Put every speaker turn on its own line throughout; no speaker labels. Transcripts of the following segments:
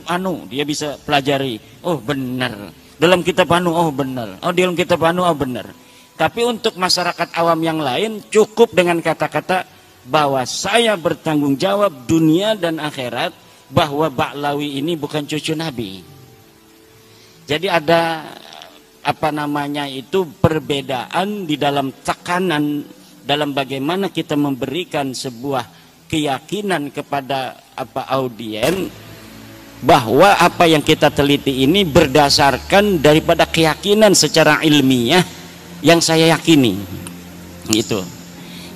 anu dia bisa pelajari, oh benar. Dalam kitab anu, oh benar. Oh dalam kitab anu, oh benar. Tapi untuk masyarakat awam yang lain cukup dengan kata-kata bahwa saya bertanggung jawab dunia dan akhirat, bahwa Ba'lawi ini bukan cucu Nabi. Jadi ada apa namanya itu perbedaan di dalam tekanan dalam bagaimana kita memberikan sebuah keyakinan kepada apa audien bahwa apa yang kita teliti ini berdasarkan daripada keyakinan secara ilmiah yang saya yakini gitu.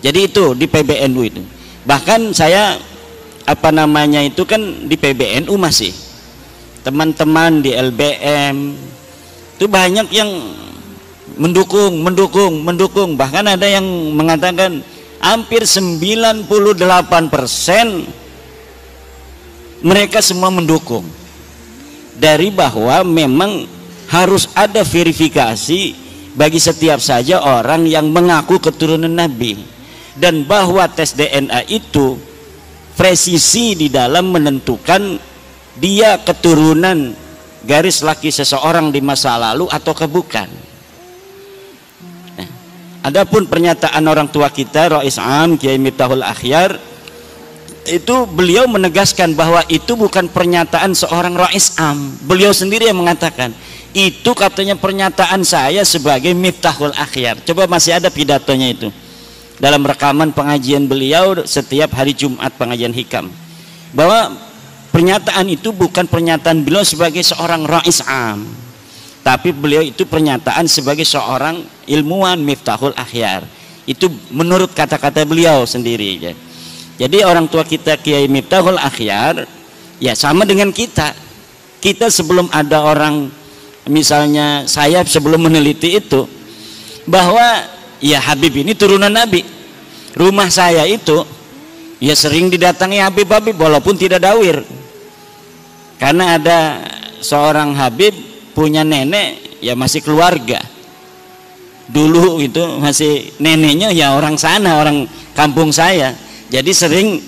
Jadi itu di PBNU itu. Bahkan saya apa namanya itu kan di PBNU masih teman-teman di LBM itu banyak yang mendukung, bahkan ada yang mengatakan hampir 98% mereka semua mendukung dari bahwa memang harus ada verifikasi bagi setiap saja orang yang mengaku keturunan Nabi, dan bahwa tes DNA itu presisi di dalam menentukan dia keturunan garis laki seseorang di masa lalu ataukah bukan. Nah, adapun pernyataan orang tua kita Rais Am Kiai Miftahul Akhyar itu beliau menegaskan bahwa itu bukan pernyataan seorang Rais Am. Beliau sendiri yang mengatakan itu katanya pernyataan saya sebagai Miftahul Akhyar. Coba masih ada pidatonya itu dalam rekaman pengajian beliau setiap hari Jumat pengajian hikam, bahwa pernyataan itu bukan pernyataan beliau sebagai seorang Rais Am, tapi beliau itu pernyataan sebagai seorang ilmuwan Miftahul Akhyar. Itu menurut kata-kata beliau sendiri. Jadi orang tua kita Kiai Miftahul Akhyar ya sama dengan kita. Kita sebelum ada orang, misalnya saya sebelum meneliti itu bahwa ya Habib ini turunan Nabi, rumah saya itu ya sering didatangi Habib-Habib walaupun tidak dawir. Karena ada seorang Habib punya nenek ya masih keluarga. Dulu itu masih neneknya ya orang sana, orang kampung saya. Jadi sering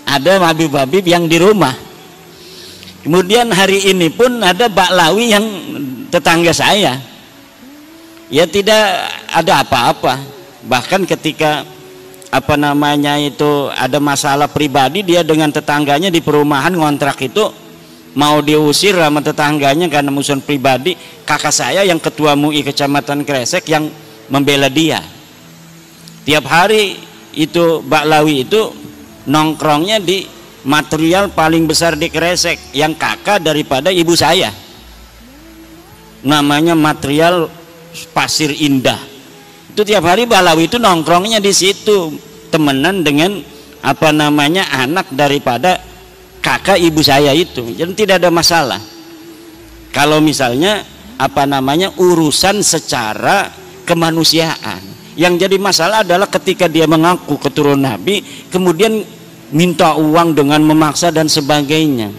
ada Habib-Habib yang di rumah. Kemudian hari ini pun ada Ba'lawi yang tetangga saya. Ya tidak ada apa-apa. Bahkan ketika apa namanya itu ada masalah pribadi dia dengan tetangganya di perumahan ngontrak itu, mau diusir sama tetangganya karena musuhan pribadi, kakak saya yang ketua MUI Kecamatan Kresek yang membela dia. Tiap hari itu Ba'lawi itu nongkrongnya di material paling besar di Kresek yang kakak daripada ibu saya, namanya material Pasir Indah. Itu tiap hari Ba'lawi itu nongkrongnya di situ, temenan dengan apa namanya anak daripada kakak ibu saya itu. Jadi tidak ada masalah kalau misalnya apa namanya urusan secara kemanusiaan. Yang jadi masalah adalah ketika dia mengaku keturunan Nabi kemudian minta uang dengan memaksa dan sebagainya.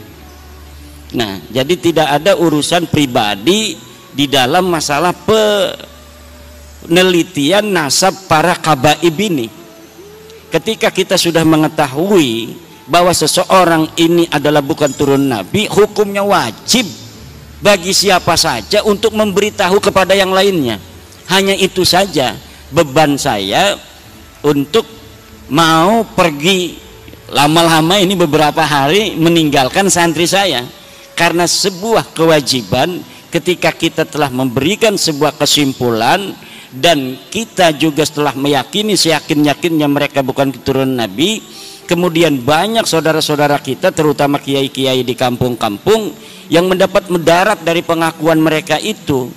Nah, jadi tidak ada urusan pribadi di dalam masalah penelitian nasab para kabaib ini. Ketika kita sudah mengetahui bahwa seseorang ini adalah bukan turun Nabi, hukumnya wajib bagi siapa saja untuk memberitahu kepada yang lainnya. Hanya itu saja beban saya untuk mau pergi lama-lama ini beberapa hari meninggalkan santri saya, karena sebuah kewajiban ketika kita telah memberikan sebuah kesimpulan dan kita juga setelah meyakini seyakin-yakinnya mereka bukan keturunan Nabi, kemudian banyak saudara-saudara kita terutama kiai-kiai di kampung-kampung yang mendapat mudarat dari pengakuan mereka itu,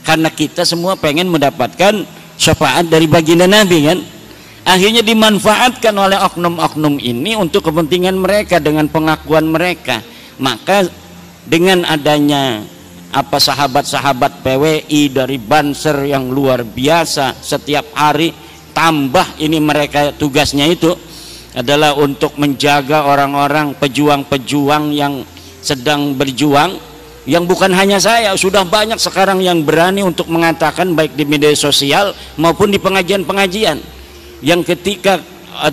karena kita semua pengen mendapatkan syafaat dari baginda Nabi kan. Akhirnya dimanfaatkan oleh oknum-oknum ini untuk kepentingan mereka dengan pengakuan mereka. Maka dengan adanya apa sahabat-sahabat PWI dari Banser yang luar biasa setiap hari, tambah ini mereka tugasnya itu adalah untuk menjaga orang-orang pejuang-pejuang yang sedang berjuang, yang bukan hanya saya, sudah banyak sekarang yang berani untuk mengatakan baik di media sosial maupun di pengajian-pengajian yang ketika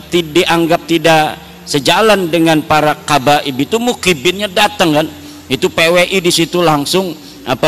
dianggap tidak sejalan dengan para kabaib itu mukibinnya datang kan, Itu PWI di situ langsung apa